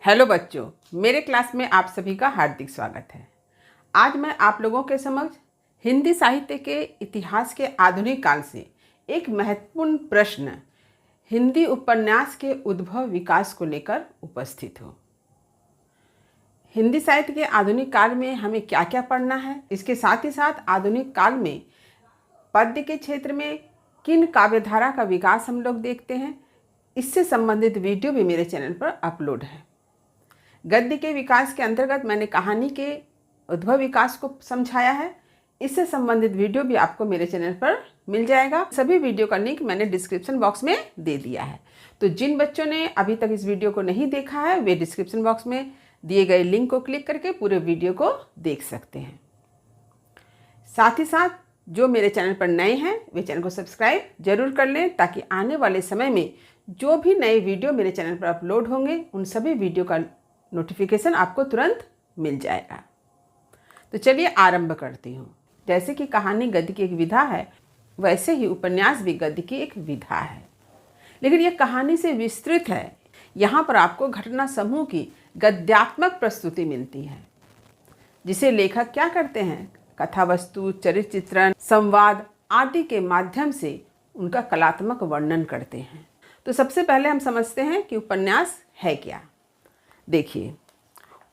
Hello बच्चों, मेरे class में आप सभी का हार्दिक स्वागत है। आज मैं आप लोगों के समक्ष हिंदी साहित्य के इतिहास के आधुनिक काल से एक महत्वपूर्ण प्रश्न हिंदी उपन्यास के उद्भव विकास को लेकर उपस्थित हूँ। हिंदी साहित्य के आधुनिक काल में हमें क्या क्या पढ़ना है, इसके साथ ही साथ आधुनिक काल में पद्य के क्षेत्र में किन काव्यधारा का विकास हम लोग देखते हैं, इससे संबंधित वीडियो भी मेरे चैनल पर अपलोड है। गद्य के विकास के अंतर्गत मैंने कहानी के उद्भव विकास को समझाया है। इससे संबंधित वीडियो भी आपको मेरे चैनल पर मिल जाएगा। सभी वीडियो का लिंक मैंने डिस्क्रिप्शन बॉक्स में दे दिया है, तो जिन बच्चों ने अभी तक इस वीडियो को नहीं देखा है वे डिस्क्रिप्शन बॉक्स में दिए गए लिंक को क्लिक करके पूरे वीडियो को देख सकते हैं। साथ ही साथ जो मेरे चैनल पर नए हैं वे चैनल को सब्सक्राइब जरूर कर लें, ताकि आने वाले समय में जो भी नए वीडियो मेरे चैनल पर अपलोड होंगे उन सभी वीडियो का नोटिफिकेशन आपको तुरंत मिल जाएगा। तो चलिए आरंभ करती हूँ। जैसे कि कहानी गद्य की एक विधा है, वैसे ही उपन्यास भी गद्य की एक विधा है, लेकिन यह कहानी से विस्तृत है। यहाँ पर आपको घटना समूह की गद्यात्मक प्रस्तुति मिलती है, जिसे लेखक क्या करते हैं, कथा वस्तु, चरित्र चित्रण, संवाद आदि के माध्यम से उनका कलात्मक वर्णन करते हैं। तो सबसे पहले हम समझते हैं कि उपन्यास है क्या। देखिए,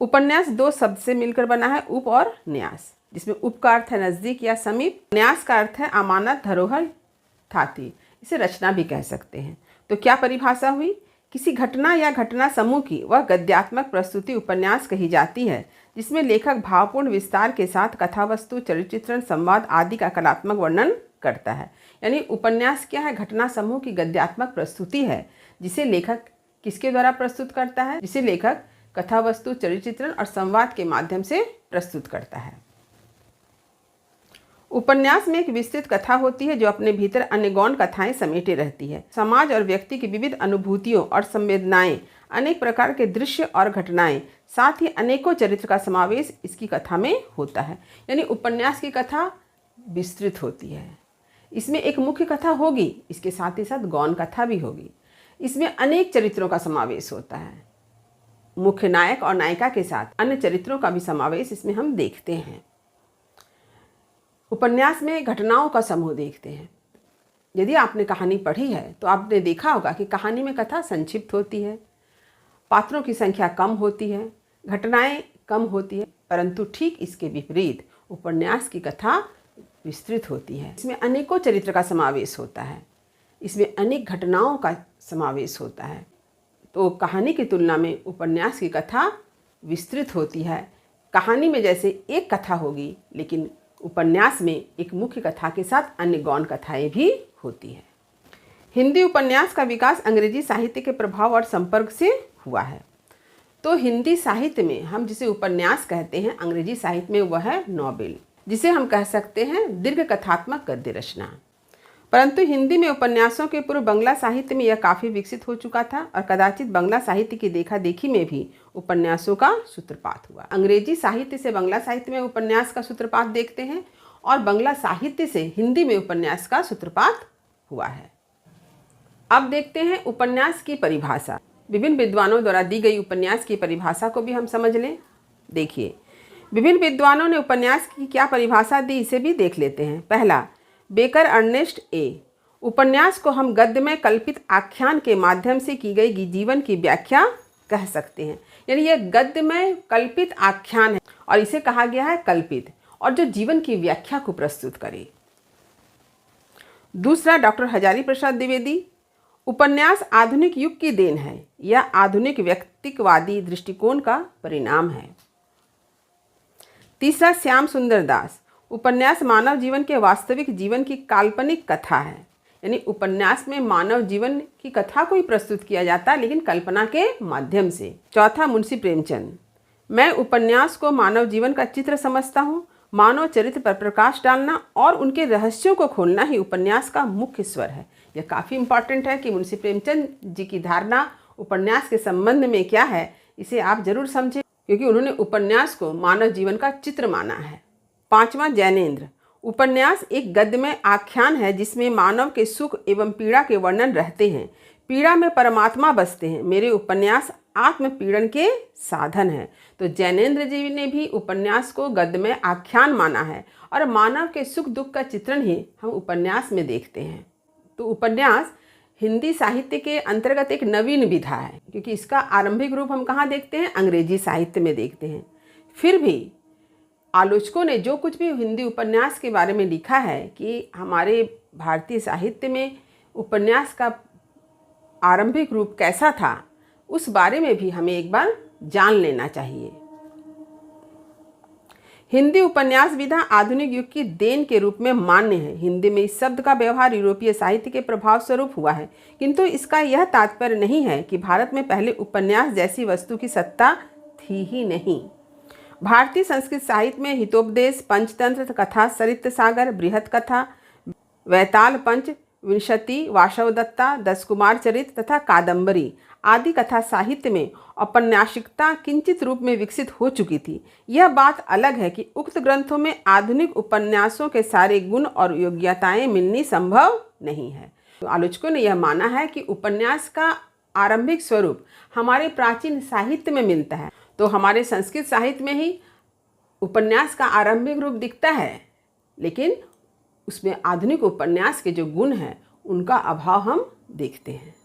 उपन्यास दो शब्द से मिलकर बना है, उप और न्यास, जिसमें उप का अर्थ है नज़दीक या समीप, न्यास का अर्थ है अमानत, धरोहर, थाती। इसे रचना भी कह सकते हैं। तो क्या परिभाषा हुई? किसी घटना या घटना समूह की वह गद्यात्मक प्रस्तुति उपन्यास कही जाती है, जिसमें लेखक भावपूर्ण विस्तार के साथ कथा वस्तु, चरित्र चित्रण, संवाद आदि का कलात्मक वर्णन करता है। यानी उपन्यास क्या है? घटना समूह की गद्यात्मक प्रस्तुति है, जिसे लेखक किसके द्वारा प्रस्तुत करता है? जिसे लेखक कथा वस्तु, चरित्र चित्रण और संवाद के माध्यम से प्रस्तुत करता है। उपन्यास में एक विस्तृत कथा होती है, जो अपने भीतर अन्य गौण कथाएं समेटे रहती है। समाज और व्यक्ति की विविध अनुभूतियों और संवेदनाएं, अनेक प्रकार के दृश्य और घटनाएं, साथ ही अनेकों चरित्र का समावेश इसकी कथा में होता है। यानी उपन्यास की कथा विस्तृत होती है। इसमें एक मुख्य कथा होगी, इसके साथ ही साथ गौण कथा भी होगी। इसमें अनेक चरित्रों का समावेश होता है। मुख्य नायक और नायिका के साथ अन्य चरित्रों का भी समावेश इसमें हम देखते हैं। उपन्यास में घटनाओं का समूह देखते हैं। यदि आपने कहानी पढ़ी है तो आपने देखा होगा कि कहानी में कथा संक्षिप्त होती है, पात्रों की संख्या कम होती है, घटनाएं कम होती है, परंतु ठीक इसके विपरीत उपन्यास की कथा विस्तृत होती है। इसमें अनेकों चरित्र का समावेश होता है, इसमें अनेक घटनाओं का समावेश होता है। तो कहानी की तुलना में उपन्यास की कथा विस्तृत होती है। कहानी में जैसे एक कथा होगी, लेकिन उपन्यास में एक मुख्य कथा के साथ अन्य गौण कथाएं भी होती है। हिंदी उपन्यास का विकास अंग्रेजी साहित्य के प्रभाव और संपर्क से हुआ है। तो हिंदी साहित्य में हम जिसे उपन्यास कहते हैं, अंग्रेजी साहित्य में वह है नॉवेल, जिसे हम कह सकते हैं दीर्घ कथात्मक गद्य रचना। परंतु हिंदी में उपन्यासों के पूर्व बंगला साहित्य में यह काफ़ी विकसित हो चुका था, और कदाचित बंगला साहित्य की देखा देखी में भी उपन्यासों का सूत्रपात हुआ। अंग्रेजी साहित्य से बंगला साहित्य में उपन्यास का सूत्रपात देखते हैं, और बंगला साहित्य से हिंदी में उपन्यास का सूत्रपात हुआ है। अब देखते हैं उपन्यास की परिभाषा। विभिन्न विद्वानों द्वारा दी गई उपन्यास की परिभाषा को भी हम समझ लें। देखिए, विभिन्न विद्वानों ने उपन्यास की क्या परिभाषा दी, इसे भी देख लेते हैं। पहला, बेकर अर्नेस्ट ए। उपन्यास को हम गद्य में कल्पित आख्यान के माध्यम से की गई जीवन की व्याख्या कह सकते हैं। यानी यह गद्य में कल्पित आख्यान है, और इसे कहा गया है कल्पित, और जो जीवन की व्याख्या को प्रस्तुत करे। दूसरा, डॉक्टर हजारी प्रसाद द्विवेदी। उपन्यास आधुनिक युग की देन है, यह आधुनिक व्यक्तिवादी दृष्टिकोण का परिणाम है। तीसरा, श्याम सुंदर दास। उपन्यास मानव जीवन के वास्तविक जीवन की काल्पनिक कथा है। यानी उपन्यास में मानव जीवन की कथा को ही प्रस्तुत किया जाता है, लेकिन कल्पना के माध्यम से। चौथा, मुंशी प्रेमचंद। मैं उपन्यास को मानव जीवन का चित्र समझता हूँ। मानव चरित्र पर प्रकाश डालना और उनके रहस्यों को खोलना ही उपन्यास का मुख्य स्वर है। यह काफ़ी इंपॉर्टेंट है कि मुंशी प्रेमचंद जी की धारणा उपन्यास के संबंध में क्या है, इसे आप जरूर समझें, क्योंकि उन्होंने उपन्यास को मानव जीवन का चित्र माना है। पांचवा, जैनेन्द्र। उपन्यास एक गद्यमय आख्यान है, जिसमें मानव के सुख एवं पीड़ा के वर्णन रहते हैं। पीड़ा में परमात्मा बसते हैं, मेरे उपन्यास आत्मपीड़न के साधन हैं। तो जैनेंद्र जी ने भी उपन्यास को गद्यमय आख्यान माना है और मानव के सुख दुख का चित्रण ही हम उपन्यास में देखते हैं। तो उपन्यास हिंदी साहित्य के अंतर्गत एक नवीन विधा है, क्योंकि इसका आरंभिक रूप हम कहाँ देखते हैं? अंग्रेजी साहित्य में देखते हैं। फिर भी आलोचकों ने जो कुछ भी हिंदी उपन्यास के बारे में लिखा है कि हमारे भारतीय साहित्य में उपन्यास का आरंभिक रूप कैसा था, उस बारे में भी हमें एक बार जान लेना चाहिए। हिंदी उपन्यास विधा आधुनिक युग की देन के रूप में मान्य है। हिंदी में इस शब्द का व्यवहार यूरोपीय साहित्य के प्रभाव स्वरूप हुआ है, किंतु इसका यह तात्पर्य नहीं है कि भारत में पहले उपन्यास जैसी वस्तु की सत्ता थी ही नहीं। भारतीय संस्कृत साहित्य में हितोपदेश, पंचतंत्र, कथा, सरित सागर, बृहत कथा, वैताल पंच, विंशति, वासवदत्ता, दस कुमार चरित तथा कादम्बरी आदि कथा साहित्य में औपन्यासिकता किंचित रूप में विकसित हो चुकी थी। यह बात अलग है कि उक्त ग्रंथों में आधुनिक उपन्यासों के सारे गुण और योग्यताएं मिलनी संभव नहीं है। तो आलोचकों ने यह माना है कि उपन्यास का आरंभिक स्वरूप हमारे प्राचीन साहित्य में मिलता है। तो हमारे संस्कृत साहित्य में ही उपन्यास का आरंभिक रूप दिखता है, लेकिन उसमें आधुनिक उपन्यास के जो गुण हैं उनका अभाव हम देखते हैं।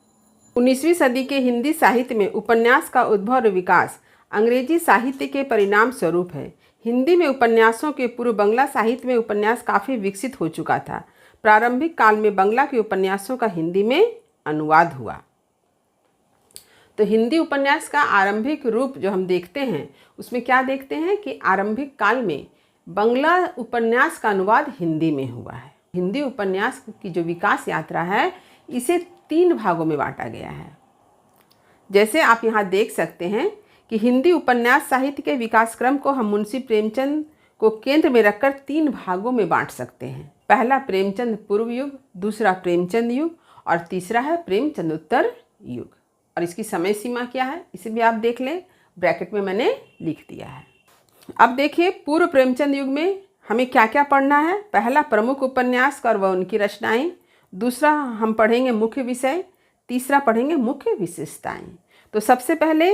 19वीं सदी के हिंदी साहित्य में उपन्यास का उद्भव और विकास अंग्रेजी साहित्य के परिणाम स्वरूप है। हिंदी में उपन्यासों के पूर्व बंगला साहित्य में उपन्यास काफ़ी विकसित हो चुका था। प्रारंभिक काल में बंगला के उपन्यासों का हिंदी में अनुवाद हुआ। तो हिंदी उपन्यास का आरंभिक रूप जो हम देखते हैं उसमें क्या देखते हैं कि आरंभिक काल में बंगला उपन्यास का अनुवाद हिंदी में हुआ है। हिंदी उपन्यास की जो विकास यात्रा है इसे 3 भागों में बांटा गया है। जैसे आप यहाँ देख सकते हैं कि हिंदी उपन्यास साहित्य के विकास क्रम को हम मुंशी प्रेमचंद को केंद्र में रखकर 3 भागों में बांट सकते हैं। पहला प्रेमचंद पूर्व युग, दूसरा प्रेमचंद युग और तीसरा है प्रेमचंदोत्तर युग। और इसकी समय सीमा क्या है इसे भी आप देख लें, ब्रैकेट में मैंने लिख दिया है। अब देखिए पूर्व प्रेमचंद युग में हमें क्या क्या पढ़ना है। पहला प्रमुख उपन्यास और वह उनकी रचनाएं, दूसरा हम पढ़ेंगे मुख्य विषय, तीसरा पढ़ेंगे मुख्य विशेषताएं। तो सबसे पहले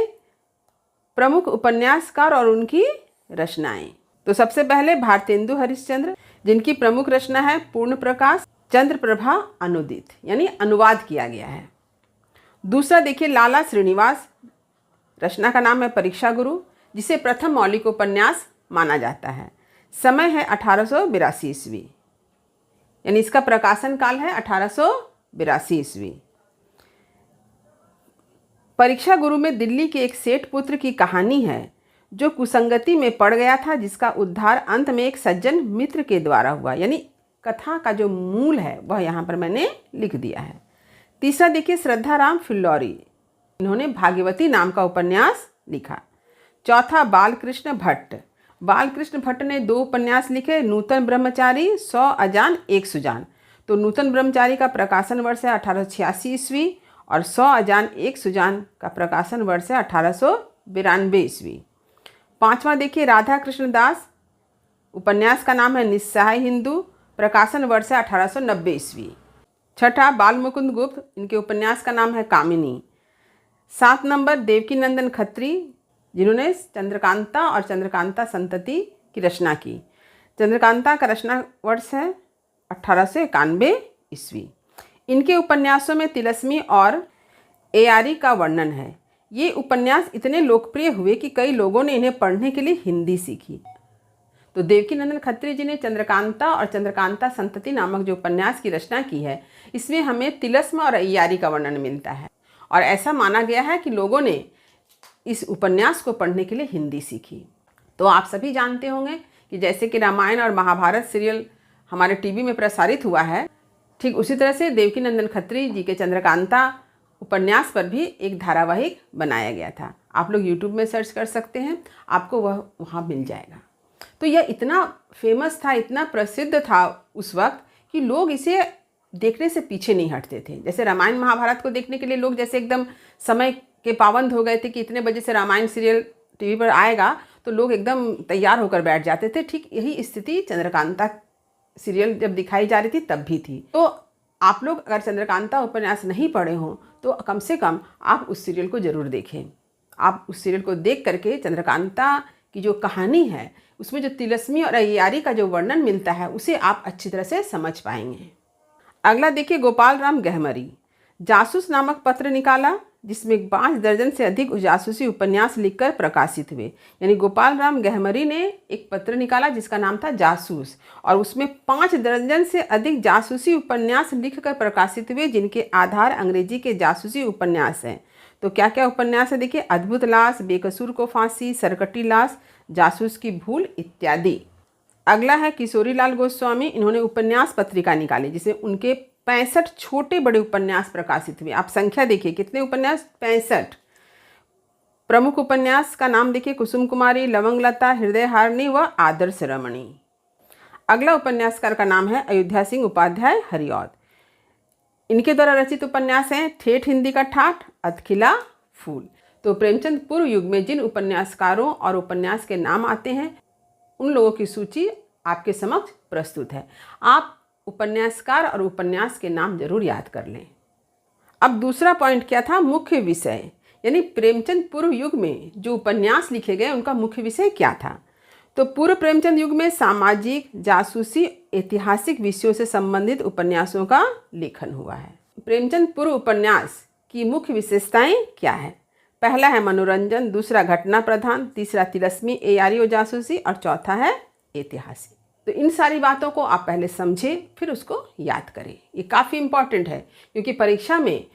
प्रमुख उपन्यासकार और उनकी रचनाएं। तो सबसे पहले भारतेंदु हरिश्चंद्र, जिनकी प्रमुख रचना है पूर्ण प्रकाश चंद्र प्रभा अनुदित, यानी अनुवाद किया गया है। दूसरा देखिए लाला श्रीनिवास, रचना का नाम है परीक्षा गुरु, जिसे प्रथम मौलिक उपन्यास माना जाता है। समय है 1882 ईस्वी, यानी इसका प्रकाशन काल है 1882 ईस्वी। परीक्षा गुरु में दिल्ली के एक सेठ पुत्र की कहानी है जो कुसंगति में पड़ गया था, जिसका उद्धार अंत में एक सज्जन मित्र के द्वारा हुआ। यानी कथा का जो मूल है वह यहाँ पर मैंने लिख दिया है। तीसरा देखिए श्रद्धाराम फिल्लौरी, इन्होंने भाग्यवती नाम का उपन्यास लिखा। चौथा बालकृष्ण भट्ट, बालकृष्ण भट्ट ने 2 उपन्यास लिखे, नूतन ब्रह्मचारी, 100 अजान 1 सुजान। तो नूतन ब्रह्मचारी का प्रकाशन वर्ष है 1886 ईस्वी और 100 अजान 1 सुजान का प्रकाशन वर्ष है 1892 ईस्वी। पांचवा देखिए राधा कृष्ण दास, उपन्यास का नाम है निस्सहाय हिंदू, प्रकाशन वर्ष है 1890 ईस्वी। छठा बाल मुकुंद गुप्त, इनके उपन्यास का नाम है कामिनी। 7 नंबर देवकी नंदन खत्री, जिन्होंने चंद्रकांता और चंद्रकांता संतति की रचना की। चंद्रकांता का रचना वर्ष है 1891 ईस्वी। इनके उपन्यासों में तिलस्मी और एयारी का वर्णन है। ये उपन्यास इतने लोकप्रिय हुए कि कई लोगों ने इन्हें पढ़ने के लिए हिंदी सीखी। तो देवकी नंदन खत्री जी ने चंद्रकांता और चंद्रकांता संतति नामक जो उपन्यास की रचना की है, इसमें हमें तिलस्म और एयारी का वर्णन मिलता है और ऐसा माना गया है कि लोगों ने इस उपन्यास को पढ़ने के लिए हिंदी सीखी। तो आप सभी जानते होंगे कि जैसे कि रामायण और महाभारत सीरियल हमारे टीवी में प्रसारित हुआ है, ठीक उसी तरह से देवकी नंदन खत्री जी के चंद्रकांता उपन्यास पर भी एक धारावाहिक बनाया गया था। आप लोग यूट्यूब में सर्च कर सकते हैं, आपको वह वहाँ मिल जाएगा। तो यह इतना फेमस था, इतना प्रसिद्ध था उस वक्त कि लोग इसे देखने से पीछे नहीं हटते थे। जैसे रामायण महाभारत को देखने के लिए लोग जैसे एकदम समय के पाबंद हो गए थे कि इतने बजे से रामायण सीरियल टीवी पर आएगा, तो लोग एकदम तैयार होकर बैठ जाते थे। ठीक यही स्थिति चंद्रकांता सीरियल जब दिखाई जा रही थी तब भी थी। तो आप लोग अगर चंद्रकांता उपन्यास नहीं पढ़े हों तो कम से कम आप उस सीरियल को ज़रूर देखें। आप उस सीरियल को देख करके चंद्रकांता की जो कहानी है, उसमें जो तिलस्मी और अय्यारी का जो वर्णन मिलता है, उसे आप अच्छी तरह से समझ पाएंगे। अगला देखिए, गोपाल राम गहमरी जासूस नामक पत्र निकाला, जिसमें 5 दर्जन से अधिक जासूसी उपन्यास लिखकर प्रकाशित हुए। यानी गोपाल राम गहमरी ने एक पत्र निकाला जिसका नाम था जासूस, और उसमें 5 दर्जन से अधिक जासूसी उपन्यास लिखकर प्रकाशित हुए, जिनके आधार अंग्रेजी के जासूसी उपन्यास हैं। तो क्या क्या उपन्यास है देखिए, अद्भुत लाश, बेकसूर को फांसी, सरकटी लाश, जासूस की भूल इत्यादि। अगला है किशोरीलाल गोस्वामी। इन्होंने उपन्यास पत्रिका निकाली जिसमें उनके 65 छोटे बड़े उपन्यास प्रकाशित हुए। आप संख्या देखिए कितने उपन्यास, 65। प्रमुख उपन्यास का नाम देखिए, कुसुम कुमारी, लवंगलता, हृदय हारिणी व आदर्श रमणी। अगला उपन्यासकार का नाम है अयोध्या सिंह उपाध्याय हरिऔध। इनके द्वारा रचित उपन्यास हैं ठेठ हिंदी का ठाठ, अधखिला फूल। तो प्रेमचंद पूर्व युग में जिन उपन्यासकारों और उपन्यास के नाम आते हैं, उन लोगों की सूची आपके समक्ष प्रस्तुत है। आप उपन्यासकार और उपन्यास के नाम जरूर याद कर लें। अब दूसरा पॉइंट क्या था, मुख्य विषय, यानी प्रेमचंद पूर्व युग में जो उपन्यास लिखे गए उनका मुख्य विषय क्या था। तो पूर्व प्रेमचंद युग में सामाजिक, जासूसी, ऐतिहासिक विषयों से संबंधित उपन्यासों का लेखन हुआ है। प्रेमचंद पूर्व उपन्यास की मुख्य विशेषताएं क्या है? पहला है मनोरंजन, दूसरा घटना प्रधान, तीसरा तिलस्मी, अय्यारी और जासूसी, और चौथा है ऐतिहासिक। तो इन सारी बातों को आप पहले समझें, फिर उसको याद करें। ये काफ़ी इंपॉर्टेंट है, क्योंकि परीक्षा में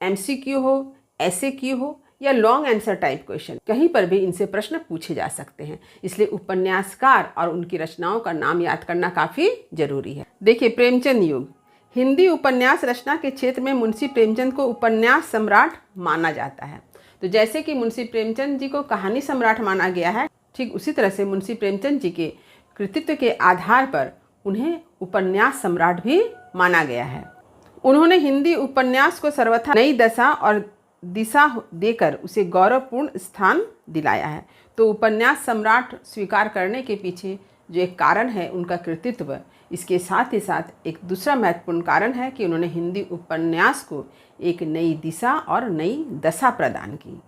MCQ हो, SAQ हो या लॉन्ग आंसर टाइप क्वेश्चन, कहीं पर भी इनसे प्रश्न पूछे जा सकते हैं। इसलिए उपन्यासकार और उनकी रचनाओं का नाम याद करना काफ़ी जरूरी है। देखिए, प्रेमचंद युग, हिंदी उपन्यास रचना के क्षेत्र में मुंशी प्रेमचंद को उपन्यास सम्राट माना जाता है। तो जैसे कि मुंशी प्रेमचंद जी को कहानी सम्राट माना गया है, ठीक उसी तरह से मुंशी प्रेमचंद जी के कृतित्व के आधार पर उन्हें उपन्यास सम्राट भी माना गया है। उन्होंने हिंदी उपन्यास को सर्वथा नई दशा और दिशा देकर उसे गौरवपूर्ण स्थान दिलाया है। तो उपन्यास सम्राट स्वीकार करने के पीछे जो एक कारण है उनका कृतित्व, इसके साथ ही साथ एक दूसरा महत्वपूर्ण कारण है कि उन्होंने हिंदी उपन्यास को एक नई दिशा और नई दशा प्रदान की।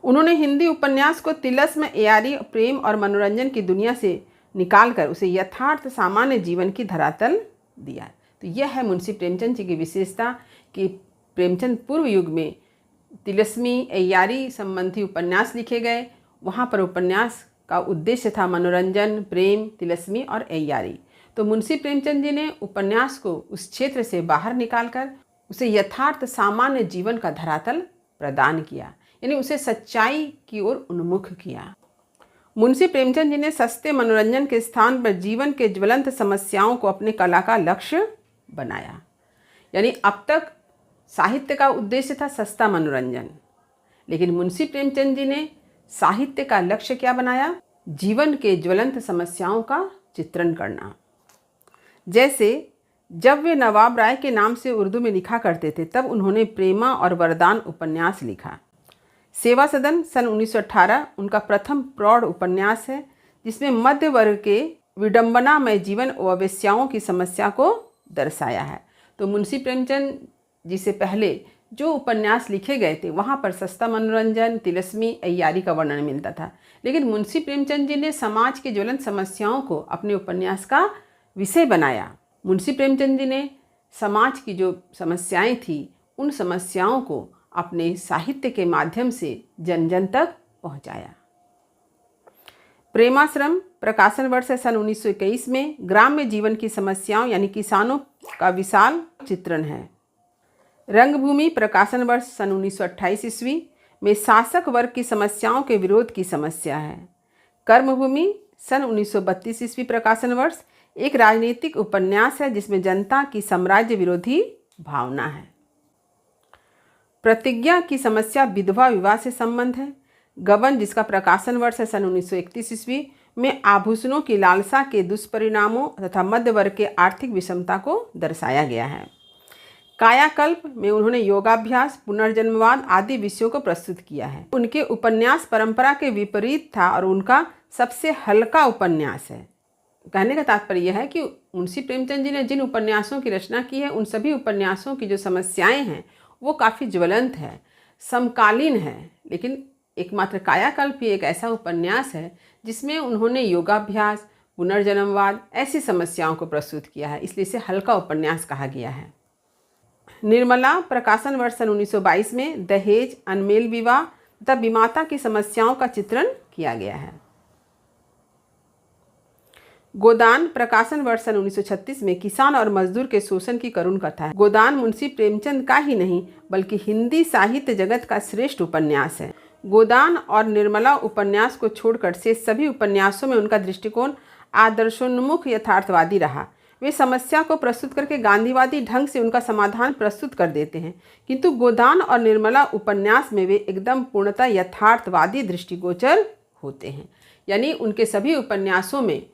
उन्होंने हिंदी उपन्यास को तिलस्म, अय्यारी, प्रेम और मनोरंजन की दुनिया से निकालकर उसे यथार्थ सामान्य जीवन की धरातल दिया। तो यह है मुंशी प्रेमचंद जी की विशेषता कि प्रेमचंद पूर्व युग में तिलस्मी, अय्यारी संबंधी उपन्यास लिखे गए। वहाँ पर उपन्यास का उद्देश्य था मनोरंजन, प्रेम, तिलस्मी और अय्यारी। तो मुंशी प्रेमचंद जी ने उपन्यास को उस क्षेत्र से बाहर निकालकर उसे यथार्थ सामान्य जीवन का धरातल प्रदान किया, यानी उसे सच्चाई की ओर उन्मुख किया। मुंशी प्रेमचंद जी ने सस्ते मनोरंजन के स्थान पर जीवन के ज्वलंत समस्याओं को अपने कला का लक्ष्य बनाया। यानी अब तक साहित्य का उद्देश्य था सस्ता मनोरंजन, लेकिन मुंशी प्रेमचंद जी ने साहित्य का लक्ष्य क्या बनाया? जीवन के ज्वलंत समस्याओं का चित्रण करना। जैसे जब वे नवाब राय के नाम से उर्दू में लिखा करते थे, तब उन्होंने प्रेमा और वरदान उपन्यास लिखा। सेवा सदन सन 1918 उनका प्रथम प्रौढ़ उपन्यास है, जिसमें मध्य वर्ग के विडंबनामय जीवन व वेश्याओं की समस्या को दर्शाया है। तो मुंशी प्रेमचंद जी से पहले जो उपन्यास लिखे गए थे, वहाँ पर सस्ता मनोरंजन, तिलस्मी, अय्यारी का वर्णन मिलता था। लेकिन मुंशी प्रेमचंद जी ने समाज की ज्वलंत समस्याओं को अपने उपन्यास का विषय बनाया। मुंशी प्रेमचंद जी ने समाज की जो समस्याएं थी, उन समस्याओं को अपने साहित्य के माध्यम से जन जन तक पहुंचाया। प्रेमाश्रम प्रकाशन वर्ष है सन 1921 में। ग्राम्य जीवन की समस्याओं यानी किसानों का विशाल चित्रण है। रंगभूमि प्रकाशन वर्ष सन 1928 ईस्वी में शासक वर्ग की समस्याओं के विरोध की समस्या है। कर्मभूमि सन 1932 ईस्वी प्रकाशन वर्ष एक राजनीतिक उपन्यास है, जिसमें जनता की साम्राज्य विरोधी भावना है। प्रतिज्ञा की समस्या विधवा विवाह से संबंध है। गबन, जिसका प्रकाशन वर्ष है सन 1931 ईस्वी में आभूषणों की लालसा के दुष्परिणामों तथा मध्य वर्ग के आर्थिक विषमता को दर्शाया गया है। कायाकल्प में उन्होंने योगाभ्यास, पुनर्जन्मवाद आदि विषयों को प्रस्तुत किया है। उनके उपन्यास परंपरा के विपरीत था और उनका सबसे हल्का उपन्यास है। कहने का तात्पर्य यह है कि मुंशी प्रेमचंद जी ने जिन उपन्यासों की रचना की है, उन सभी उपन्यासों की जो समस्याएं हैं वो काफ़ी ज्वलंत है, समकालीन है। लेकिन एकमात्र कायाकल्प ही एक ऐसा उपन्यास है जिसमें उन्होंने योगाभ्यास, पुनर्जन्मवाद ऐसी समस्याओं को प्रस्तुत किया है, इसलिए इसे हल्का उपन्यास कहा गया है। निर्मला प्रकाशन वर्ष सन 1922 में दहेज, अनमेल विवाह तथा विमाता की समस्याओं का चित्रण किया गया है। गोदान प्रकाशन वर्ष सन 1936 में किसान और मजदूर के शोषण की करुण कथा है। गोदान मुंशी प्रेमचंद का ही नहीं बल्कि हिंदी साहित्य जगत का श्रेष्ठ उपन्यास है। गोदान और निर्मला उपन्यास को छोड़कर से सभी उपन्यासों में उनका दृष्टिकोण आदर्शोन्मुख यथार्थवादी रहा। वे समस्या को प्रस्तुत करके गांधीवादी ढंग से उनका समाधान प्रस्तुत कर देते हैं, किंतु गोदान और निर्मला उपन्यास में वे एकदम पूर्णतः यथार्थवादी दृष्टिगोचर होते हैं। यानी उनके सभी उपन्यासों में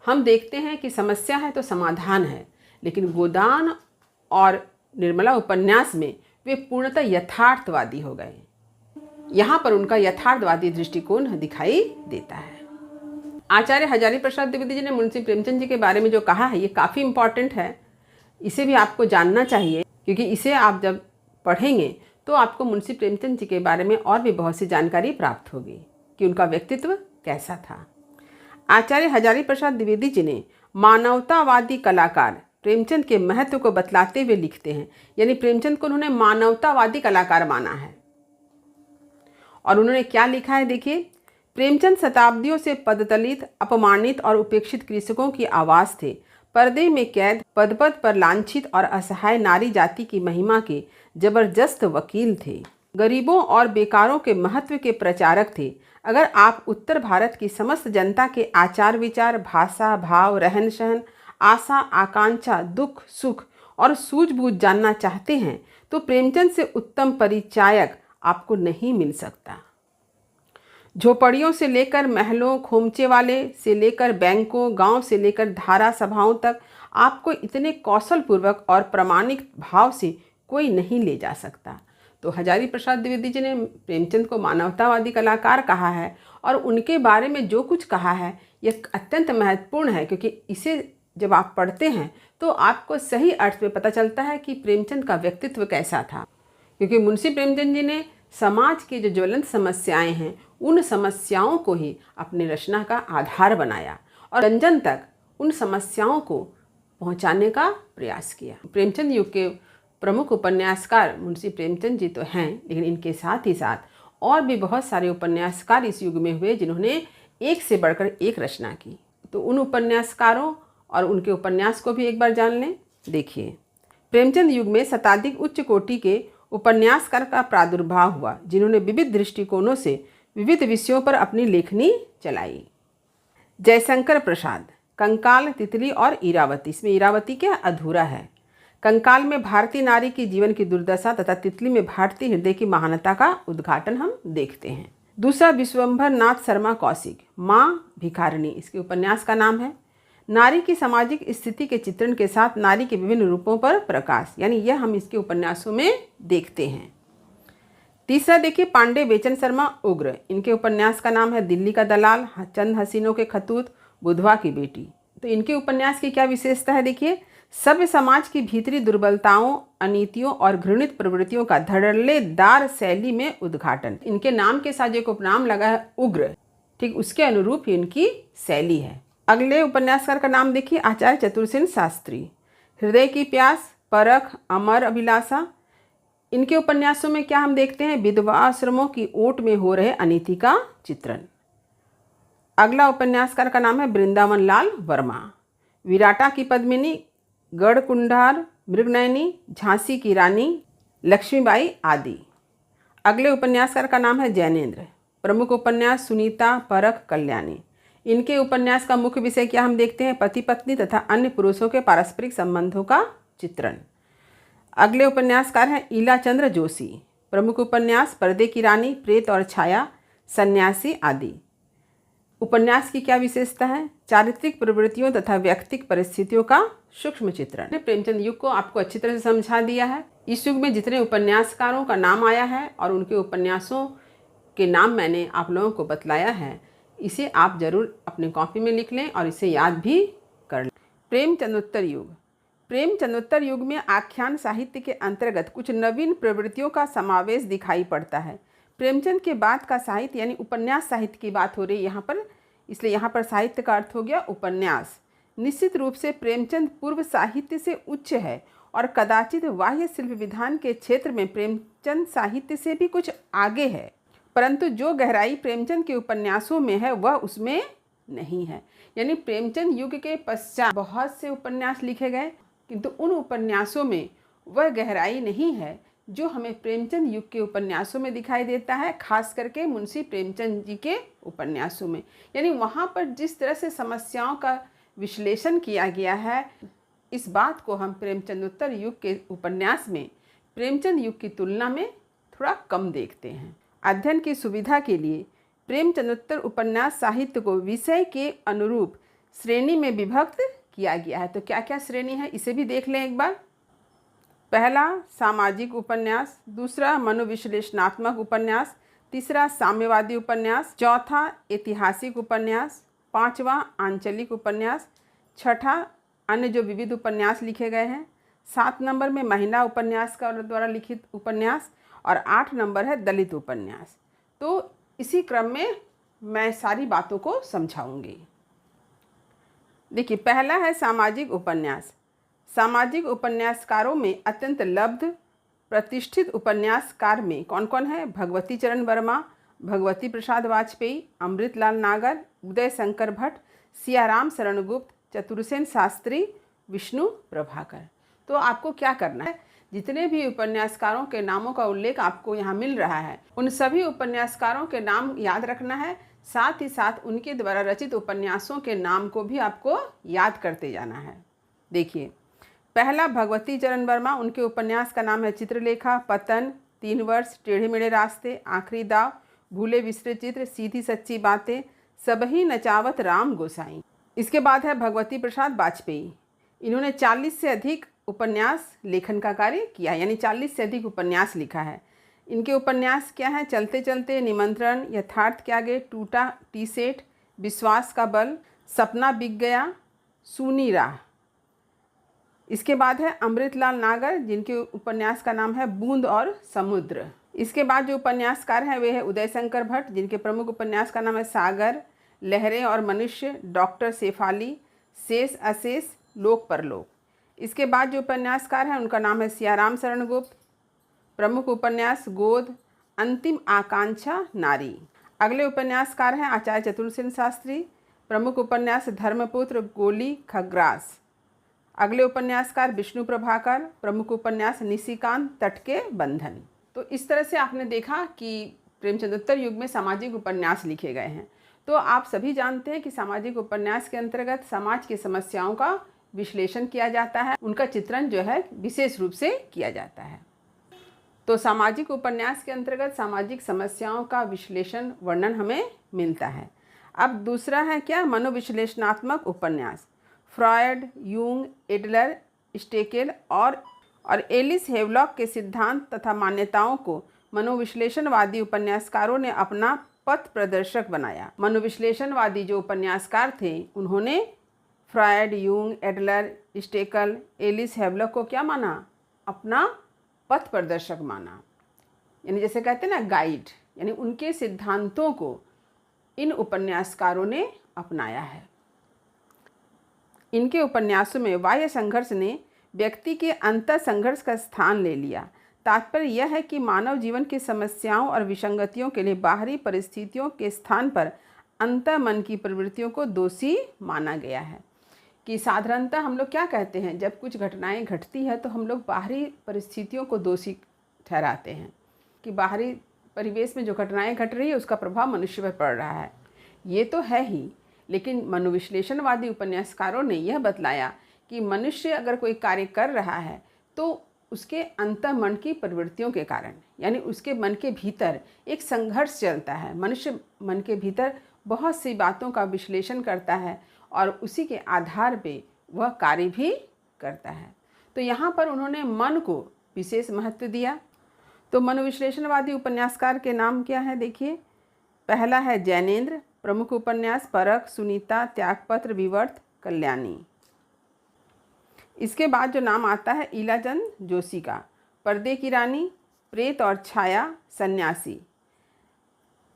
हम देखते हैं कि समस्या है तो समाधान है, लेकिन गोदान और निर्मला उपन्यास में वे पूर्णतः यथार्थवादी हो गए। यहाँ पर उनका यथार्थवादी दृष्टिकोण दिखाई देता है। आचार्य हजारी प्रसाद द्विवेदी जी ने मुंशी प्रेमचंद जी के बारे में जो कहा है ये काफ़ी इम्पॉर्टेंट है, इसे भी आपको जानना चाहिए, क्योंकि इसे आप जब पढ़ेंगे तो आपको मुंशी प्रेमचंद जी के बारे में और भी बहुत सी जानकारी प्राप्त होगी कि उनका व्यक्तित्व कैसा था। आचार्य हजारी प्रसाद द्विवेदी जी ने मानवतावादी कलाकार प्रेमचंद के महत्व को बतलाते हुए लिखते हैं, यानी प्रेमचंद को उन्होंने मानवतावादी कलाकार माना है। और उन्होंने क्या लिखा है देखिए, प्रेमचंद शताब्दियों से पदतलित, अपमानित और उपेक्षित कृषकों की आवाज़ थे। पर्दे में कैद, पद पर लांछित और असहाय नारी जाति की महिमा के जबरदस्त वकील थे। गरीबों और बेकारों के महत्व के प्रचारक थे। अगर आप उत्तर भारत की समस्त जनता के आचार विचार, भाषा, भाव, रहन सहन, आशा, आकांक्षा, दुख, सुख और सूझबूझ जानना चाहते हैं तो प्रेमचंद से उत्तम परिचायक आपको नहीं मिल सकता। झोपड़ियों से लेकर महलों, खोमचे वाले से लेकर बैंकों, गांव से लेकर धारा सभाओं तक आपको इतने कौशलपूर्वक और प्रामाणिक भाव से कोई नहीं ले जा सकता। तो हजारी प्रसाद द्विवेदी जी ने प्रेमचंद को मानवतावादी कलाकार कहा है, और उनके बारे में जो कुछ कहा है यह अत्यंत महत्वपूर्ण है, क्योंकि इसे जब आप पढ़ते हैं तो आपको सही अर्थ में पता चलता है कि प्रेमचंद का व्यक्तित्व कैसा था। क्योंकि मुंशी प्रेमचंद जी ने समाज की जो ज्वलंत समस्याएं हैं उन समस्याओं को ही अपनी रचना का आधार बनाया और जन जन तक उन समस्याओं को पहुंचाने का प्रयास किया। प्रेमचंद युग के प्रमुख उपन्यासकार मुंशी प्रेमचंद जी तो हैं, लेकिन इनके साथ ही साथ और भी बहुत सारे उपन्यासकार इस युग में हुए जिन्होंने एक से बढ़कर एक रचना की। तो उन उपन्यासकारों और उनके उपन्यास को भी एक बार जान लें। देखिए, प्रेमचंद युग में शताधिक उच्च कोटि के उपन्यासकार का प्रादुर्भाव हुआ, जिन्होंने विविध दृष्टिकोणों से विविध विषयों पर अपनी लेखनी चलाई। जयशंकर प्रसाद, कंकाल, तितली और इरावती। इसमें इरावती क्या अधूरा है। कंकाल में भारतीय नारी की जीवन की दुर्दशा तथा तितली में भारतीय हृदय की महानता का उद्घाटन हम देखते हैं। दूसरा, विश्वंभर नाथ शर्मा कौशिक, माँ भिखारिणी, इसके उपन्यास का नाम है। नारी की सामाजिक स्थिति के चित्रण के साथ नारी के विभिन्न रूपों पर प्रकाश, यानी यह हम इसके उपन्यासों में देखते हैं। तीसरा देखिए, पांडे बेचन शर्मा, उग्र, इनके उपन्यास का नाम है दिल्ली का दलाल, चंद हसीनों के खतूत, बुधवा की बेटी। तो इनके उपन्यास की क्या विशेषता है देखिए, सभ्य समाज की भीतरी दुर्बलताओं, अनीतियों और घृणित प्रवृत्तियों का धड़ल्लेदार शैली में उद्घाटन। इनके नाम के साथ एक उपनाम लगा है उग्र, ठीक उसके अनुरूप ही इनकी शैली है। अगले उपन्यासकार का नाम देखिए, आचार्य चतुरसेन शास्त्री, हृदय की प्यास, परख, अमर अभिलाषा। इनके उपन्यासों में क्या हम देखते हैं, विधवा आश्रमों की ओट में हो रहे अनीति का चित्रण। अगला उपन्यासकार का नाम है वृंदावन लाल वर्मा, विराटा की पद्मिनी, गढ़कुंडार, मृगनयनी, झांसी की रानी, लक्ष्मीबाई आदि। अगले उपन्यासकार का नाम है जैनेन्द्र, प्रमुख उपन्यास सुनीता, परख, कल्याणी। इनके उपन्यास का मुख्य विषय क्या हम देखते हैं, पति पत्नी तथा अन्य पुरुषों के पारस्परिक संबंधों का चित्रण। अगले उपन्यासकार हैं ईला चंद्र जोशी, प्रमुख उपन्यास पर्दे की रानी, प्रेत और छाया, सन्यासी आदि। उपन्यास की क्या विशेषता है, चारित्रिक प्रवृत्तियों तथा व्यक्तिक परिस्थितियों का सूक्ष्म चित्रण। प्रेमचंद युग को आपको अच्छी तरह से समझा दिया है। इस युग में जितने उपन्यासकारों का नाम आया है और उनके उपन्यासों के नाम मैंने आप लोगों को बतलाया है, इसे आप जरूर अपने कॉपी में लिख लें और इसे याद भी कर लें। प्रेमचंदोत्तर युग, प्रेमचंदोत्तर युग में आख्यान साहित्य के अंतर्गत कुछ नवीन प्रवृत्तियों का समावेश दिखाई पड़ता है। प्रेमचंद के बाद का साहित्य यानी उपन्यास साहित्य की बात हो रही है यहाँ पर, इसलिए यहाँ पर साहित्य का अर्थ हो गया उपन्यास। निश्चित रूप से प्रेमचंद पूर्व साहित्य से उच्च है और कदाचित बाह्य शिल्प विधान के क्षेत्र में प्रेमचंद साहित्य से भी कुछ आगे है, परंतु जो गहराई प्रेमचंद के उपन्यासों में है वह उसमें नहीं है। यानी प्रेमचंद युग के पश्चात बहुत से उपन्यास लिखे गए, किंतु उन उपन्यासों में वह गहराई नहीं है जो हमें प्रेमचंद युग के उपन्यासों में दिखाई देता है, खास करके मुंशी प्रेमचंद जी के उपन्यासों में। यानी वहाँ पर जिस तरह से समस्याओं का विश्लेषण किया गया है, इस बात को हम प्रेमचंदोत्तर युग के उपन्यास में प्रेमचंद युग की तुलना में थोड़ा कम देखते हैं। अध्ययन की सुविधा के लिए प्रेमचंदोत्तर उपन्यास साहित्य को विषय के अनुरूप श्रेणी में विभक्त किया गया है। तो क्या क्या श्रेणी है इसे भी देख लें एक बार। पहला सामाजिक उपन्यास, दूसरा मनोविश्लेषणात्मक उपन्यास, तीसरा साम्यवादी उपन्यास, चौथा ऐतिहासिक उपन्यास, पांचवा आंचलिक उपन्यास, छठा अन्य जो विविध उपन्यास लिखे गए हैं, 7 नंबर में महिला उपन्यासकार द्वारा लिखित उपन्यास और 8 नंबर है दलित उपन्यास। तो इसी क्रम में मैं सारी बातों को समझाऊंगी। देखिए, पहला है सामाजिक उपन्यास। सामाजिक उपन्यासकारों में अत्यंत लब्ध प्रतिष्ठित उपन्यासकार में कौन कौन है? भगवती चरण वर्मा, भगवती प्रसाद वाजपेयी, अमृतलाल नागर, उदय शंकर भट्ट, सियाराम शरण गुप्त, चतुरसेन शास्त्री, विष्णु प्रभाकर। तो आपको क्या करना है, जितने भी उपन्यासकारों के नामों का उल्लेख आपको यहाँ मिल रहा है, उन सभी उपन्यासकारों के नाम याद रखना है। साथ ही साथ उनके द्वारा रचित उपन्यासों के नाम को भी आपको याद करते जाना है। देखिए, पहला भगवती चरण वर्मा, उनके उपन्यास का नाम है चित्रलेखा, पतन, 3 वर्ष, टेढ़े मेढ़े रास्ते, आखिरी दाव, भूले बिसरे चित्र, सीधी सच्ची बातें, सबही नचावत राम गोसाई। इसके बाद है भगवती प्रसाद वाजपेयी। इन्होंने 40 से अधिक उपन्यास लेखन का कार्य किया, यानी 40 से अधिक उपन्यास लिखा है। इनके उपन्यास क्या हैं? चलते चलते, निमंत्रण, यथार्थ के आगे, टूटा टी सेट, विश्वास का बल, सपना बिक गया, सूनी राह। इसके बाद है अमृतलाल नागर, जिनके उपन्यास का नाम है बूंद और समुद्र। इसके बाद जो उपन्यासकार हैं वे है उदय शंकर भट्ट, जिनके प्रमुख उपन्यास का नाम है सागर, लहरें और मनुष्य, डॉक्टर शेफाली, शेष अशेष, लोक परलोक। इसके बाद जो उपन्यासकार हैं उनका नाम है सियाराम शरण गुप्त, प्रमुख उपन्यास गोद, अंतिम आकांक्षा, नारी। अगले उपन्यासकार हैं आचार्य चतुरसेन शास्त्री, प्रमुख उपन्यास धर्मपुत्र, गोली, खग्रास। अगले उपन्यासकार विष्णु प्रभाकर, प्रमुख उपन्यास निशिकांत, तट के बंधन। तो इस तरह से आपने देखा कि प्रेमचंदोत्तर युग में सामाजिक उपन्यास लिखे गए हैं। तो आप सभी जानते हैं कि सामाजिक उपन्यास के अंतर्गत समाज की समस्याओं का विश्लेषण किया जाता है, उनका चित्रण जो है विशेष रूप से किया जाता है। तो सामाजिक उपन्यास के अंतर्गत सामाजिक समस्याओं का विश्लेषण, वर्णन हमें मिलता है। अब दूसरा है क्या? मनोविश्लेषणात्मक उपन्यास। फ्रॉयड, यूंग, एडलर, स्टेकेल और एलिस हेवलॉक के सिद्धांत तथा मान्यताओं को मनोविश्लेषणवादी उपन्यासकारों ने अपना पथ प्रदर्शक बनाया। मनोविश्लेषणवादी जो उपन्यासकार थे उन्होंने Freud, Jung, Adler, Stekel, Ellis Havelock को क्या माना? अपना पथ प्रदर्शक माना, यानी जैसे कहते हैं ना गाइड, यानी उनके सिद्धांतों को इन उपन्यासकारों ने अपनाया है। इनके उपन्यासों में बाह्य संघर्ष ने व्यक्ति के अंतर संघर्ष का स्थान ले लिया। तात्पर्य यह है कि मानव जीवन की समस्याओं और विसंगतियों के लिए बाहरी परिस्थितियों के स्थान पर अंतर मन की प्रवृत्तियों को दोषी माना गया है। कि साधारणतः हम लोग क्या कहते हैं, जब कुछ घटनाएं घटती है तो हम लोग बाहरी परिस्थितियों को दोषी ठहराते हैं कि बाहरी परिवेश में जो घटनाएं घट रही है उसका प्रभाव मनुष्य पर पड़ रहा है। ये तो है ही, लेकिन मनोविश्लेषणवादी उपन्यासकारों ने यह बतलाया कि मनुष्य अगर कोई कार्य कर रहा है तो उसके अंतर्मन की प्रवृत्तियों के कारण, यानी उसके मन के भीतर एक संघर्ष चलता है। मनुष्य मन के भीतर बहुत सी बातों का विश्लेषण करता है और उसी के आधार पे वह कार्य भी करता है। तो यहाँ पर उन्होंने मन को विशेष महत्व दिया। तो मनोविश्लेषणवादी उपन्यासकार के नाम क्या है? देखिए, पहला है जैनेन्द्र, प्रमुख उपन्यास परख, सुनीता, त्यागपत्र, विवर्त, कल्याणी। इसके बाद जो नाम आता है ईलाचंद जोशी का, पर्दे की रानी, प्रेत और छाया, सन्यासी।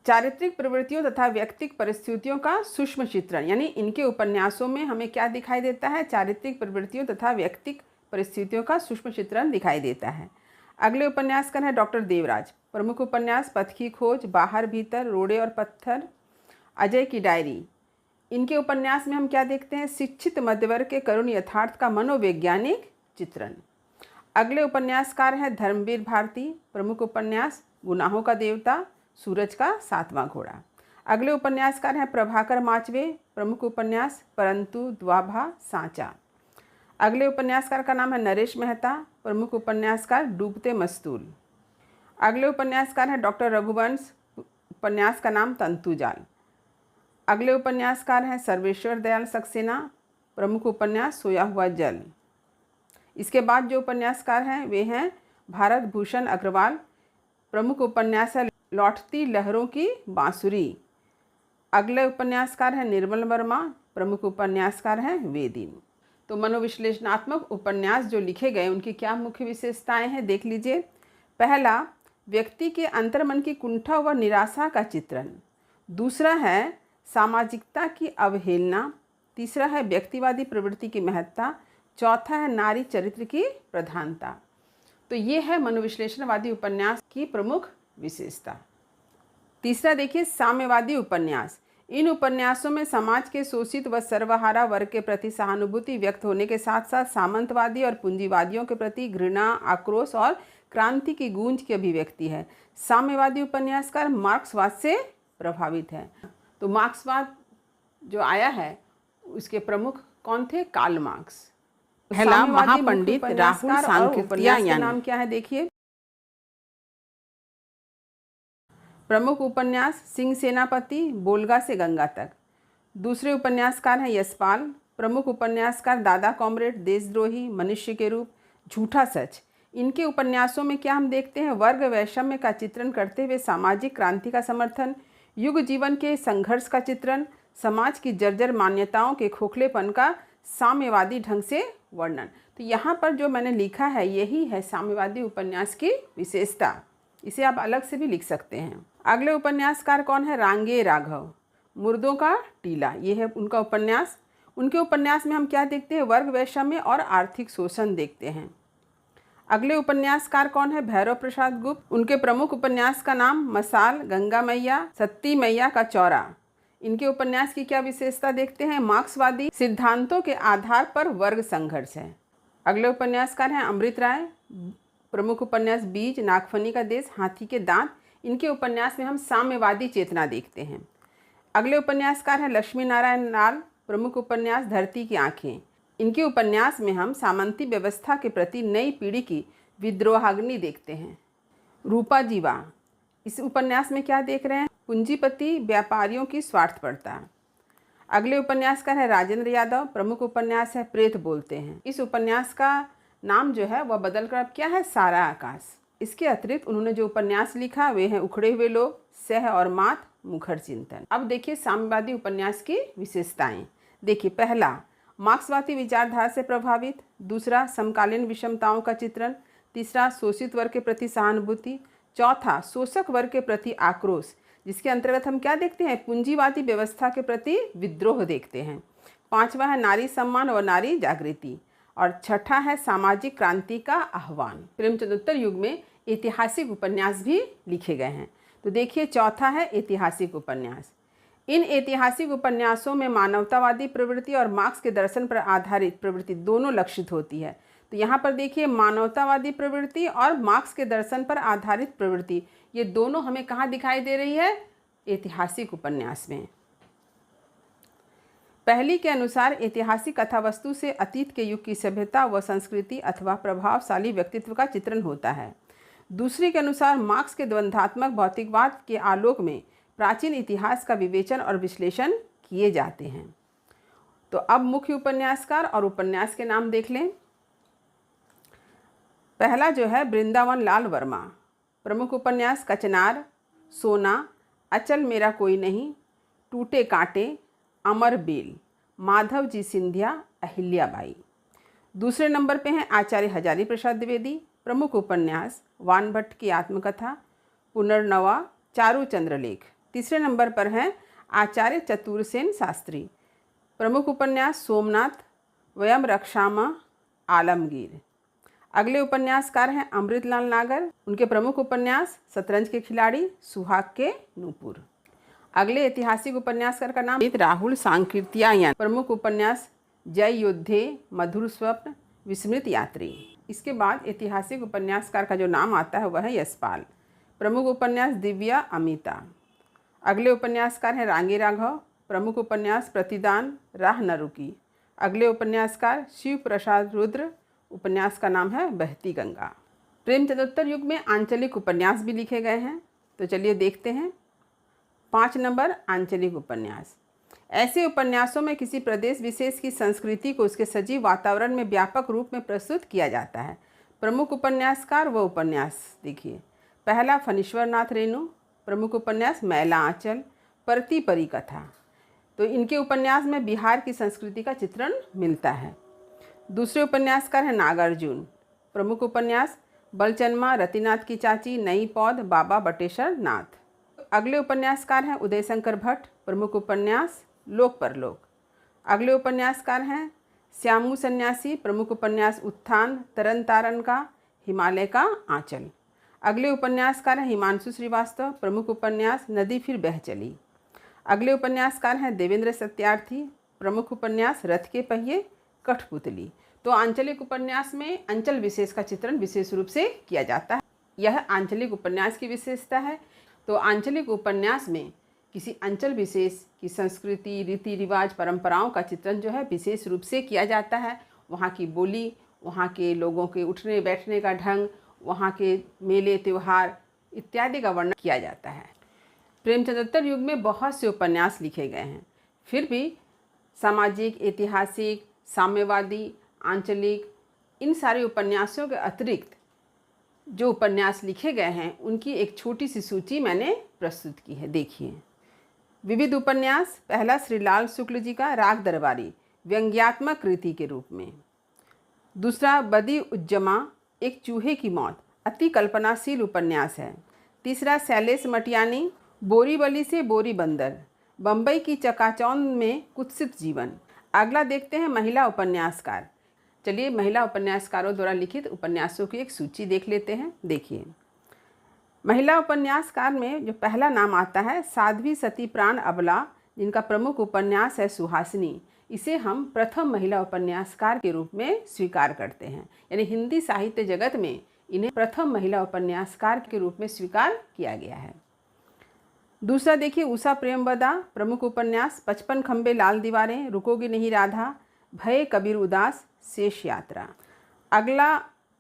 चारित्रिक प्रवृत्तियों तथा व्यक्तिक परिस्थितियों का सूक्ष्म चित्रण, यानी इनके उपन्यासों में हमें क्या दिखाई देता है, चारित्रिक प्रवृत्तियों तथा व्यक्तिक परिस्थितियों का सूक्ष्म चित्रण दिखाई देता है। अगले उपन्यासकार हैं डॉक्टर देवराज। प्रमुख उपन्यास पथ की खोज, बाहर भीतर, रोड़े और पत्थर, अजय की डायरी। इनके उपन्यास में हम क्या देखते हैं, शिक्षित मध्यवर्ग के करुण यथार्थ का मनोवैज्ञानिक चित्रण। अगले उपन्यासकार हैं धर्मवीर भारती। प्रमुख उपन्यास गुनाहों का देवता, सूरज का सातवां घोड़ा। अगले उपन्यासकार हैं प्रभाकर माचवे। प्रमुख उपन्यास परंतु द्वाभा सांचा। अगले उपन्यासकार का नाम है नरेश मेहता। प्रमुख उपन्यासकार डूबते मस्तूल। अगले उपन्यासकार हैं डॉक्टर रघुवंश। उपन्यास का नाम तंतुजाल। अगले उपन्यासकार हैं सर्वेश्वर दयाल सक्सेना। प्रमुख उपन्यास सोया हुआ जल। इसके बाद जो उपन्यासकार हैं वे हैं भारत भूषण अग्रवाल। प्रमुख उपन्यास है लौटती लहरों की बांसुरी। अगले उपन्यासकार हैं निर्मल वर्मा। प्रमुख उपन्यासकार हैं वेदिन। तो मनोविश्लेषणात्मक उपन्यास जो लिखे गए उनकी क्या मुख्य विशेषताएं हैं, देख लीजिए। पहला, व्यक्ति के अंतर्मन की कुंठा व निराशा का चित्रण। दूसरा है सामाजिकता की अवहेलना। तीसरा है व्यक्तिवादी प्रवृत्ति की महत्ता। चौथा है नारी चरित्र की प्रधानता। तो ये है मनोविश्लेषणवादी उपन्यास की प्रमुख विशेषता। तीसरा देखिए, साम्यवादी उपन्यास। इन उपन्यासों में समाज के शोषित व सर्वहारा वर्ग के प्रति सहानुभूति व्यक्त होने के साथ साथ सामंतवादी और पूंजीवादियों के प्रति घृणा, आक्रोश और क्रांति की गूंज की अभिव्यक्ति है। साम्यवादी उपन्यासकार मार्क्सवाद से प्रभावित है। तो मार्क्सवाद जो आया है उसके प्रमुख कौन थे, कार्ल मार्क्स। पहला महापंडित राहुल सांकृत्या नाम क्या है, देखिए। प्रमुख उपन्यास सिंह सेनापति, बोलगा से गंगा तक। दूसरे उपन्यासकार हैं यशपाल। प्रमुख उपन्यासकार दादा कॉमरेड, देशद्रोही, मनुष्य के रूप, झूठा सच। इनके उपन्यासों में क्या हम देखते हैं, वर्ग वैषम्य का चित्रण करते हुए सामाजिक क्रांति का समर्थन, युग जीवन के संघर्ष का चित्रण, समाज की जर्जर मान्यताओं के खोखलेपन का साम्यवादी ढंग से वर्णन। तो यहाँ पर जो मैंने लिखा है यही है साम्यवादी उपन्यास की विशेषता। इसे आप अलग से भी लिख सकते हैं। अगले उपन्यासकार कौन है, रांगे राघव। मुर्दों का टीला, ये है उनका उपन्यास। उनके उपन्यास में हम क्या देखते हैं, वर्ग वैषम्य और आर्थिक शोषण देखते हैं। अगले उपन्यासकार कौन है, भैरव प्रसाद गुप्त। उनके प्रमुख उपन्यास का नाम मसाल, गंगा मैया, सत्ती मैया का चौरा। इनके उपन्यास की क्या विशेषता देखते हैं, मार्क्सवादी सिद्धांतों के आधार पर वर्ग संघर्ष है। अगले उपन्यासकार हैं अमृत राय। प्रमुख उपन्यास बीज, नागफनी का देश, हाथी के दांत। इनके उपन्यास में हम साम्यवादी चेतना देखते हैं। अगले उपन्यासकार हैं लक्ष्मी नारायण लाल। प्रमुख उपन्यास धरती की आंखें। इनके उपन्यास में हम सामंती व्यवस्था के प्रति नई पीढ़ी की विद्रोहाग्नि देखते हैं। रूपा जीवा, इस उपन्यास में क्या देख रहे हैं, पूंजीपति व्यापारियों की स्वार्थपरता। अगले उपन्यासकार है राजेंद्र यादव। प्रमुख उपन्यास है प्रेत बोलते हैं। इस उपन्यास का नाम जो है वह बदलकर अब क्या है, सारा आकाश। इसके अतिरिक्त उन्होंने जो उपन्यास लिखा वे हैं उखड़े हुए लोग, सह और मात, मुखर चिंतन। अब देखिए साम्यवादी उपन्यास की विशेषताएं। देखिए, पहला, मार्क्सवादी विचारधारा से प्रभावित। दूसरा, समकालीन विषमताओं का चित्रण। तीसरा, शोषित वर्ग के प्रति सहानुभूति। चौथा, शोषक वर्ग के प्रति आक्रोश, जिसके अंतर्गत हम क्या देखते हैं, पूंजीवादी व्यवस्था के प्रति विद्रोह देखते हैं। पांचवा है नारी सम्मान और नारी जागृति। और छठा है सामाजिक क्रांति का आह्वान। प्रेमचंदोत्तर युग में ऐतिहासिक उपन्यास भी लिखे गए हैं। तो देखिए, चौथा है ऐतिहासिक उपन्यास। इन ऐतिहासिक उपन्यासों में मानवतावादी प्रवृत्ति और मार्क्स के दर्शन पर आधारित प्रवृत्ति दोनों लक्षित होती है। तो यहाँ पर देखिए, मानवतावादी प्रवृत्ति और मार्क्स के दर्शन पर आधारित प्रवृत्ति, ये दोनों हमें कहाँ दिखाई दे रही है, ऐतिहासिक उपन्यास में। पहली के अनुसार ऐतिहासिक कथावस्तु से अतीत के युग की सभ्यता व संस्कृति अथवा प्रभावशाली व्यक्तित्व का चित्रण होता है। दूसरी के अनुसार मार्क्स के द्वंद्वात्मक भौतिकवाद के आलोक में प्राचीन इतिहास का विवेचन और विश्लेषण किए जाते हैं। तो अब मुख्य उपन्यासकार और उपन्यास के नाम देख लें। पहला जो है वृंदावन लाल वर्मा। प्रमुख उपन्यास कचनार, सोना, अचल मेरा कोई नहीं, टूटे कांटे, अमर बेल, माधव जी सिंधिया, अहिल्याबाई। दूसरे नंबर पे हैं आचार्य हजारी प्रसाद द्विवेदी, प्रमुख उपन्यास वान भट्ट की आत्मकथा पुनर्नवा चारु चंद्रलेख। तीसरे नंबर पर हैं आचार्य चतुरसेन शास्त्री, प्रमुख उपन्यास सोमनाथ वयम रक्षामा आलमगीर। अगले उपन्यासकार हैं अमृतलाल नागर, उनके प्रमुख उपन्यास शतरंज के खिलाड़ी, सुहाग के नूपुर। अगले ऐतिहासिक उपन्यासकार का नाम राहुल सांकृत्यायन, प्रमुख उपन्यास जय योद्धे, मधुर स्वप्न, विस्मृत यात्री। इसके बाद ऐतिहासिक उपन्यासकार का जो नाम आता है वह है यशपाल, प्रमुख उपन्यास दिव्या अमिता। अगले उपन्यासकार हैं रांगे राघव, प्रमुख उपन्यास प्रतिदान राह न रुकी। अगले उपन्यासकार शिव प्रसाद रुद्र, उपन्यास का नाम है बहती गंगा। प्रेमचंदोत्तर युग में आंचलिक उपन्यास भी लिखे गए हैं, तो चलिए देखते हैं। 5 नंबर आंचलिक उपन्यास। ऐसे उपन्यासों में किसी प्रदेश विशेष की संस्कृति को उसके सजीव वातावरण में व्यापक रूप में प्रस्तुत किया जाता है। प्रमुख उपन्यासकार व उपन्यास देखिए। पहला फणीश्वर नाथ रेणु, प्रमुख उपन्यास मैला आंचल, परती परी कथा। तो इनके उपन्यास में बिहार की संस्कृति का चित्रण मिलता है। दूसरे उपन्यासकार हैं नागार्जुन, प्रमुख उपन्यास बलचन्मा, रतिनाथ की चाची, नई पौध, बाबा बटेश्वर नाथ। अगले उपन्यासकार हैं उदय शंकर भट्ट, प्रमुख उपन्यास लोक परलोक। अगले उपन्यासकार हैं श्यामू सन्यासी, प्रमुख उपन्यास उत्थान, तरन तारन का, हिमालय का आंचल। अगले उपन्यासकार हैं हिमांशु श्रीवास्तव, प्रमुख उपन्यास नदी फिर बह चली। अगले उपन्यासकार हैं देवेंद्र सत्यार्थी, प्रमुख उपन्यास रथ के पहिए, कठपुतली। तो आंचलिक उपन्यास में अंचल विशेष का चित्रण विशेष रूप से किया जाता है, यह आंचलिक उपन्यास की विशेषता है। तो आंचलिक उपन्यास में किसी अंचल विशेष की संस्कृति, रीति रिवाज, परंपराओं का चित्रण जो है विशेष रूप से किया जाता है। वहाँ की बोली, वहाँ के लोगों के उठने बैठने का ढंग, वहाँ के मेले त्यौहार इत्यादि का वर्णन किया जाता है। प्रेमचंदोत्तर युग में बहुत से उपन्यास लिखे गए हैं, फिर भी सामाजिक, ऐतिहासिक, साम्यवादी, आंचलिक, इन सारे उपन्यासों के अतिरिक्त जो उपन्यास लिखे गए हैं उनकी एक छोटी सी सूची मैंने प्रस्तुत की है, देखिए। विविध उपन्यास। पहला श्रीलाल शुक्ल जी का राग दरबारी, व्यंग्यात्मक कृति के रूप में। दूसरा बदी उज्जमा, एक चूहे की मौत, अति कल्पनाशील उपन्यास है। तीसरा शैलेश मटियानी, बोरीवली से बोरी बंदर, बम्बई की चकाचौंध में कुत्सित जीवन। अगला देखते हैं महिला उपन्यासकार। चलिए महिला उपन्यासकारों द्वारा लिखित उपन्यासों की एक सूची देख लेते हैं, देखिए। महिला उपन्यासकार में जो पहला नाम आता है साध्वी सती प्राण अबला, जिनका प्रमुख उपन्यास है सुहासिनी। इसे हम प्रथम महिला उपन्यासकार के रूप में स्वीकार करते हैं, यानी हिंदी साहित्य जगत में इन्हें प्रथम महिला उपन्यासकार के रूप में स्वीकार किया गया है। दूसरा देखिए उषा प्रेमवदा, प्रमुख उपन्यास 55 खंबे लाल दीवारें, रुकोगी नहीं राधा, भय कबीर उदास, शेष यात्रा। अगला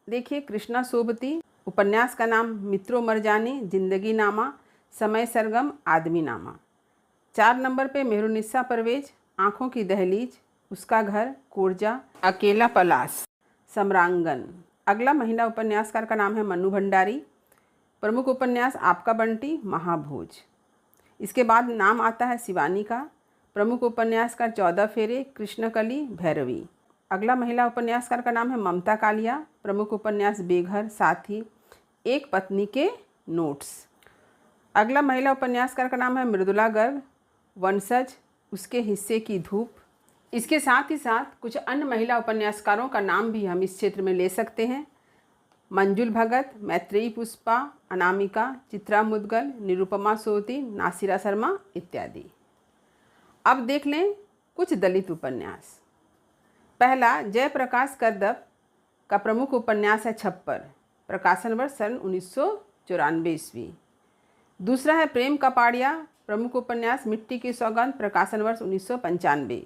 देखिए कृष्णा सोबती, उपन्यास का नाम मित्रों मरजानी, जिंदगी नामा, समय सरगम, आदमी नामा। 4 नंबर पे मेहरुनिस्सा परवेज, आँखों की दहलीज, उसका घर, कोरजा, अकेला पलास, सम्रांगन। अगला महिला उपन्यासकार का नाम है मनु भंडारी, प्रमुख उपन्यास आपका बंटी, महाभोज। इसके बाद नाम आता है शिवानी का, प्रमुख उपन्यासकार 14 फेरे, कृष्णकली, भैरवी। अगला महिला उपन्यासकार का नाम है ममता कालिया, प्रमुख उपन्यास बेघर, साथी, एक पत्नी के नोट्स। अगला महिला उपन्यासकार का नाम है मृदुला गर्ग, वंशज, उसके हिस्से की धूप। इसके साथ ही साथ कुछ अन्य महिला उपन्यासकारों का नाम भी हम इस क्षेत्र में ले सकते हैं। मंजुल भगत, मैत्रेयी पुष्पा, अनामिका, चित्रा मुदगल, निरुपमा सोती, नासिरा शर्मा इत्यादि। अब देख लें कुछ दलित उपन्यास। पहला जयप्रकाश करदप का प्रमुख उपन्यास है छप्पर, प्रकाशन वर्ष सन 1994 ईस्वी। दूसरा है प्रेम कपाड़िया, प्रमुख उपन्यास मिट्टी की सौगंध, प्रकाशन वर्ष 1995।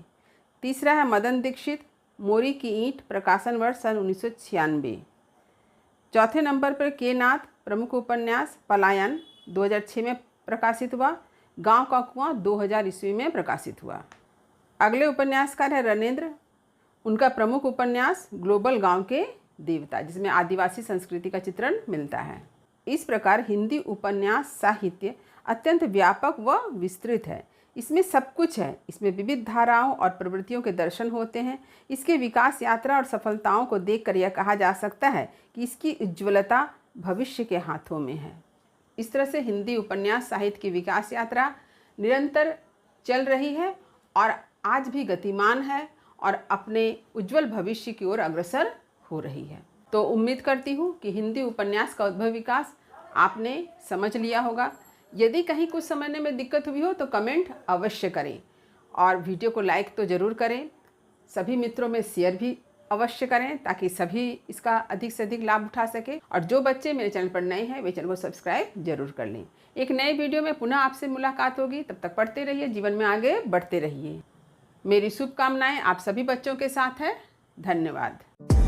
तीसरा है मदन दीक्षित, मोरी की ईंट, प्रकाशन वर्ष सन 1996। चौथे नंबर पर के नाथ, प्रमुख उपन्यास पलायन, 2006 में प्रकाशित हुआ। गांव का कुआं 2000 ईस्वी में प्रकाशित हुआ। अगले उपन्यासकार है रणेंद्र, उनका प्रमुख उपन्यास ग्लोबल गांव के देवता, जिसमें आदिवासी संस्कृति का चित्रण मिलता है। इस प्रकार हिंदी उपन्यास साहित्य अत्यंत व्यापक व विस्तृत है। इसमें सब कुछ है। इसमें विविध धाराओं और प्रवृत्तियों के दर्शन होते हैं। इसके विकास यात्रा और सफलताओं को देखकर यह कहा जा सकता है कि इसकी उज्ज्वलता भविष्य के हाथों में है। इस तरह से हिंदी उपन्यास साहित्य की विकास यात्रा निरंतर चल रही है और आज भी गतिमान है और अपने उज्जवल भविष्य की ओर अग्रसर हो रही है। तो उम्मीद करती हूँ कि हिंदी उपन्यास का उद्भव विकास आपने समझ लिया होगा। यदि कहीं कुछ समझने में दिक्कत हुई हो तो कमेंट अवश्य करें और वीडियो को लाइक तो ज़रूर करें। सभी मित्रों में शेयर भी अवश्य करें ताकि सभी इसका अधिक से अधिक लाभ उठा सके। और जो बच्चे मेरे चैनल पर नए हैं वे चैनल को सब्सक्राइब जरूर कर लें। एक नए वीडियो में पुनः आपसे मुलाकात होगी। तब तक पढ़ते रहिए, जीवन में आगे बढ़ते रहिए। मेरी शुभकामनाएं आप सभी बच्चों के साथ है। धन्यवाद।